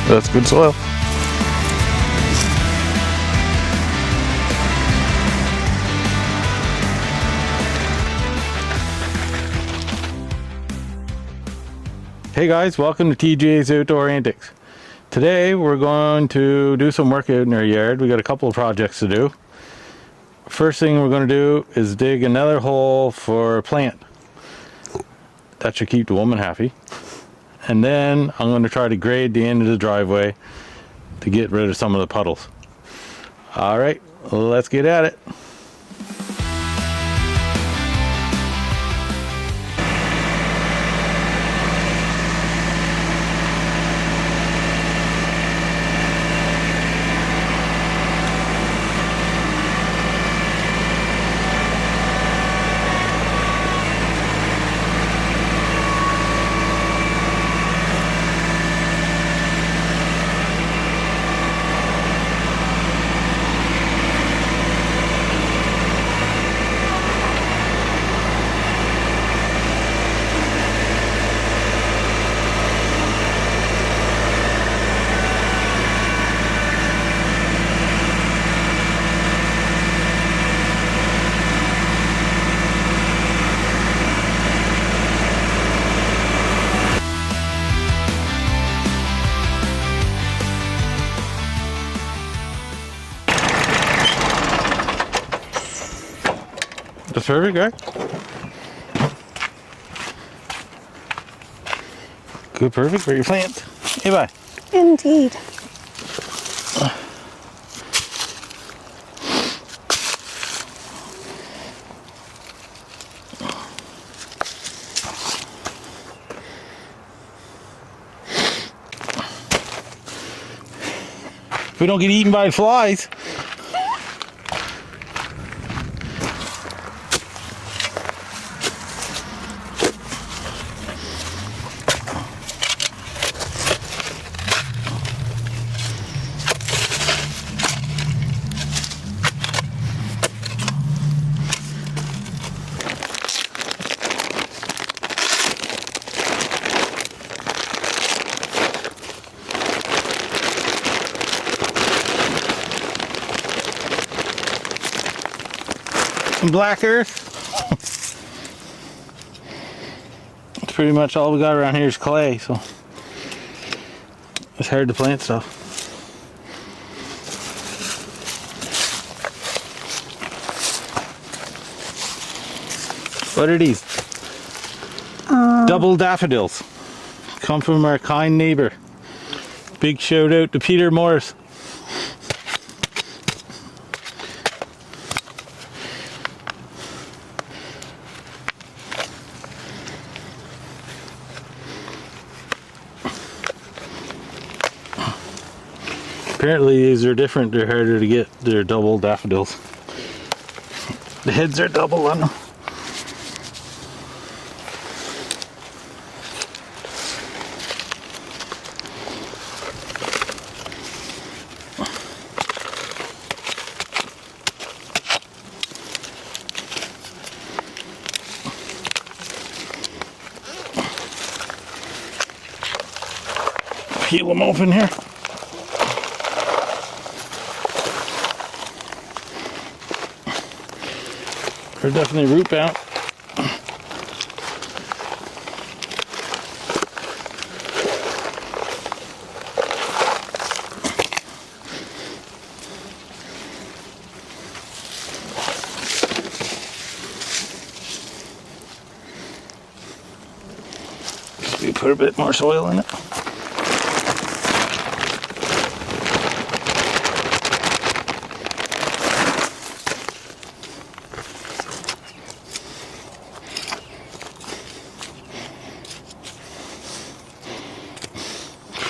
That's good soil. Hey guys, welcome to TJ's Outdoor Antics. Today we're going to do some work out in our yard. We got a couple of projects to do. First thing we're going to do is dig another hole for a plant. That should keep the woman happy. And then I'm going to try to grade the end of the driveway to get rid of some of the puddles. Alright, let's get at it. That's perfect, right? Good, perfect for your plants. Hey, bye. Indeed. If we don't get eaten by flies. Black earth. That's pretty much all we got around here is clay, so it's hard to plant stuff. What are these? Double daffodils. Come from our kind neighbor. Big shout out to Peter Morris. Apparently these are different, they're harder to get, they're double daffodils. The heads are double on them. Peel them open here. They're definitely root bound. We put a bit more soil in it.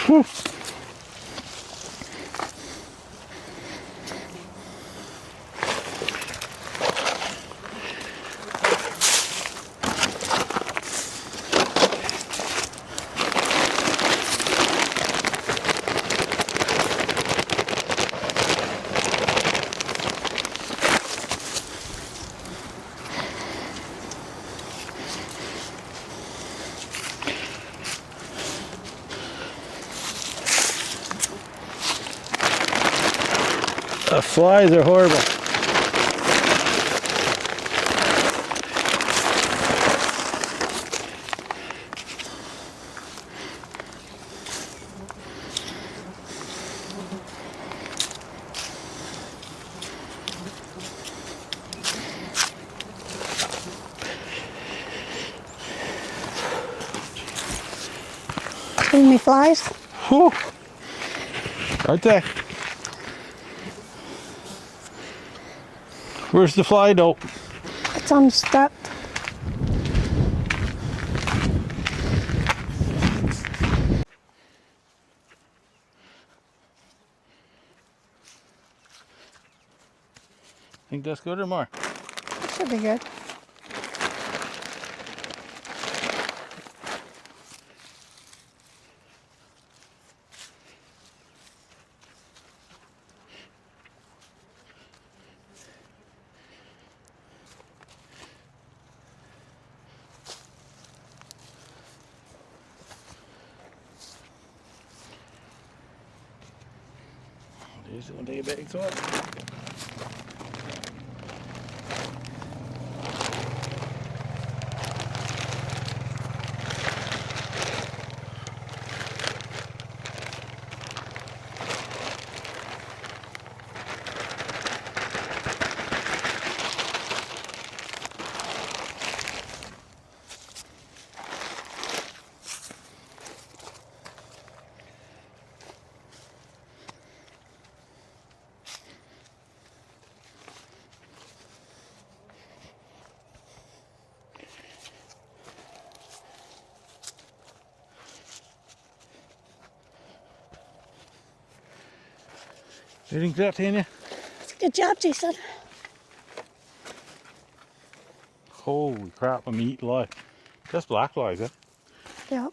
Whew. The flies are horrible. See me flies? Whew. Right there. Where's the fly dope? It's unstuck. Think that's good or more? It should be good. Just gonna take a big swap. You think that, Tanya? Good job, Jason. Holy crap, I'm eating live. That's black flies, eh? Yep.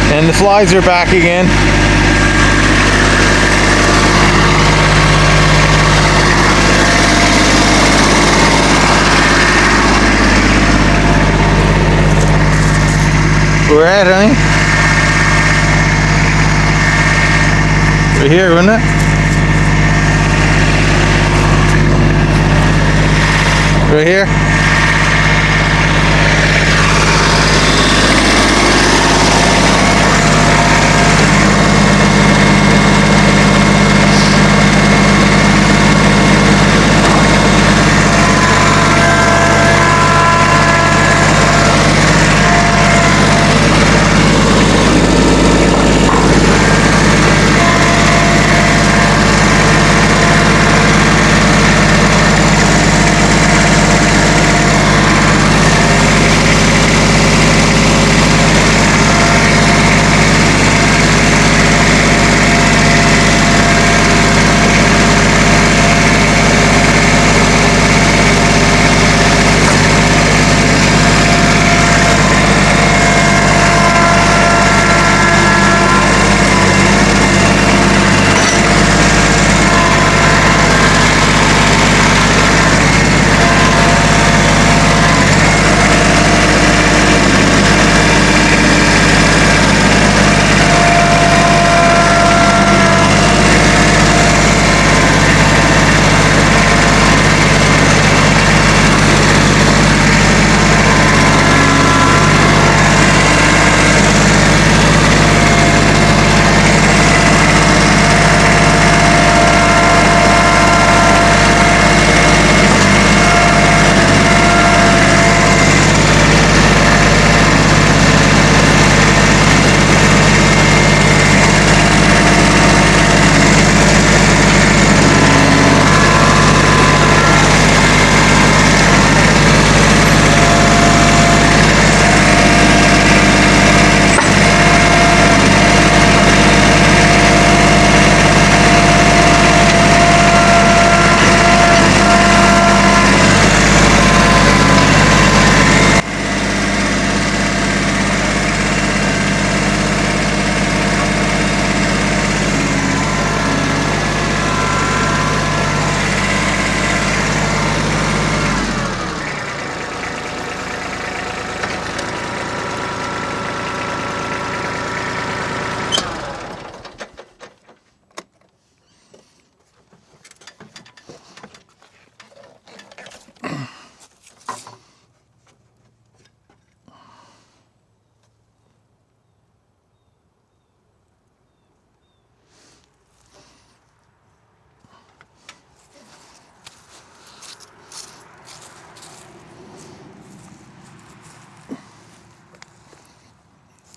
And the flies are back again. Where at, honey? Right here, wasn't it? Right here?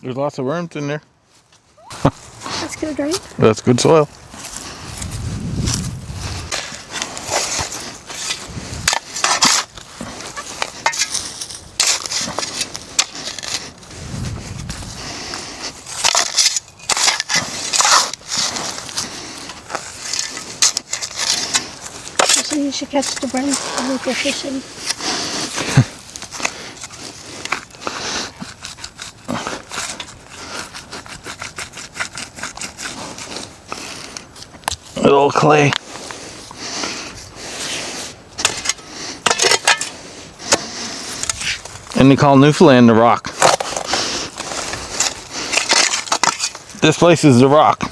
There's lots of worms in there. That's good, right? That's good soil. So you should catch the worms when we go fishing. Little clay. And they call Newfoundland the Rock. This place is the Rock.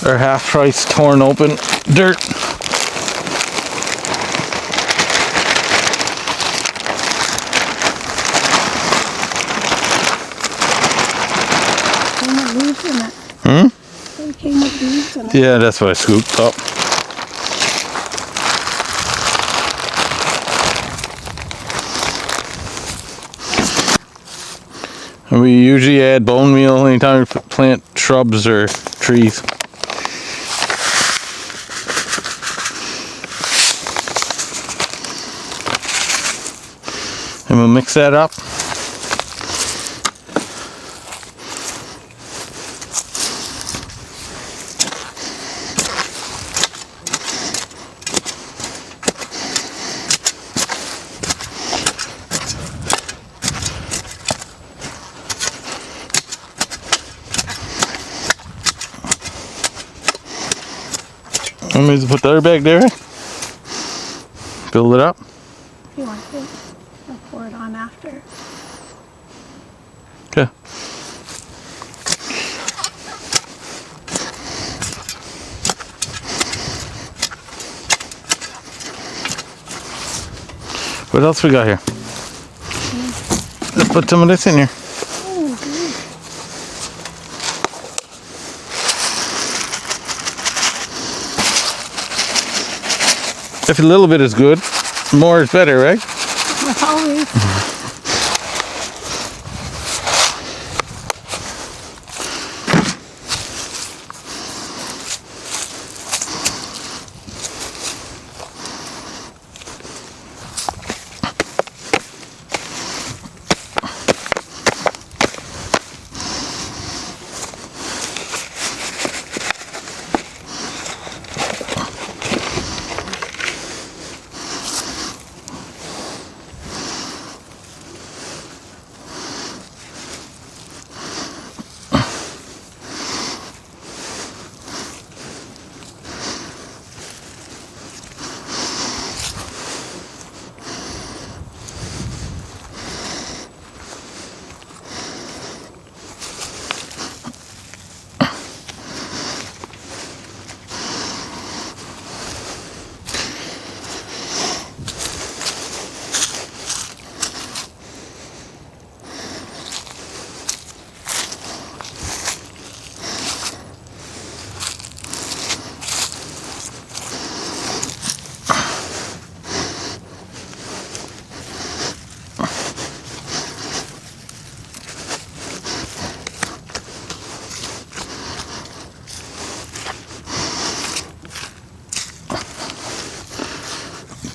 Our half price torn open dirt. Came with leaves in it. It came with leaves in it. Yeah, that's what I scooped up. And we usually add bone meal anytime we plant shrubs or trees. And we'll mix that up. I'm going to put the other bag there. Build it up. If you want to, I'll pour it on after. Okay. What else we got here? Let's put some of this in here. If a little bit is good, more is better, right? Always.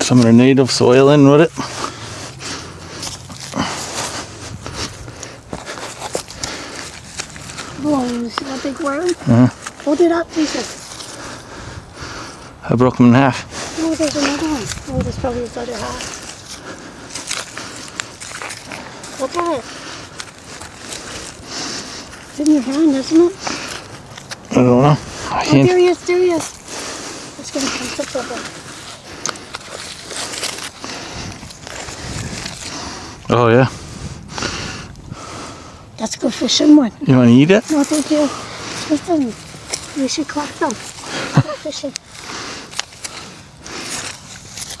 Some of the native soil in with it. Whoa, you see that big worm? Hold it up, Jesus. I broke them in half. Oh, there's another one. Oh, there's probably his other half. Look at it. It's in your hand, isn't it? I don't know. I Oh, can't. there he is, there he is. It's going to come to trouble. Oh yeah. That's good fishing one. You want to eat it? No, thank you. Listen, we should collect them. Go fishing.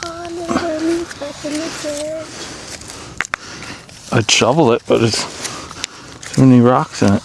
Oh, little wormy back in the dirt. I'd shovel it, but it's too many rocks in it.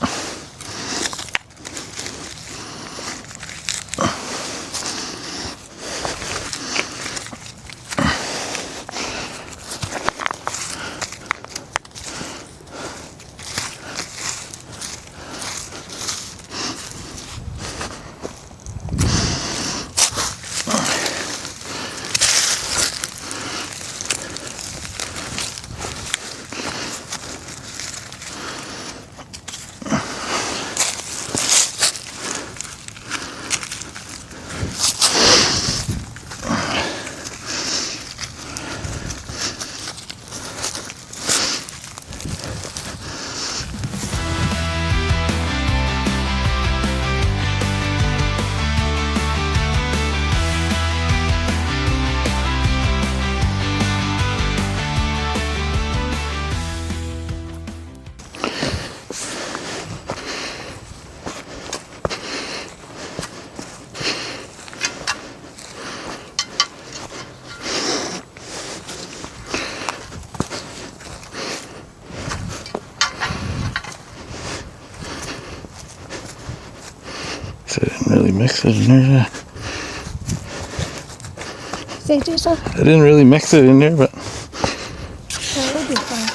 So I didn't really mix it in there. Say, Jason? I didn't really mix it in there, but That would be fun.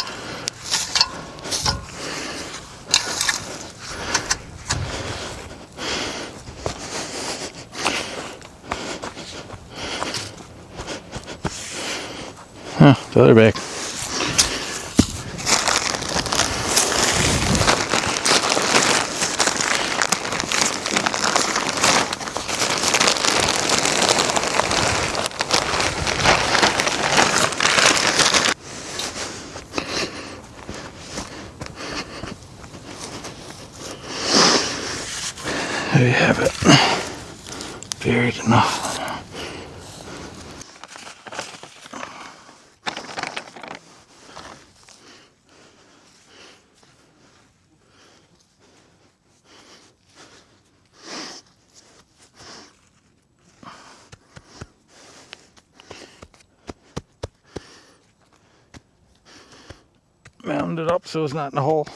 huh, the other bag. There you have it. Buried enough. Mound it up so it's not in the hole.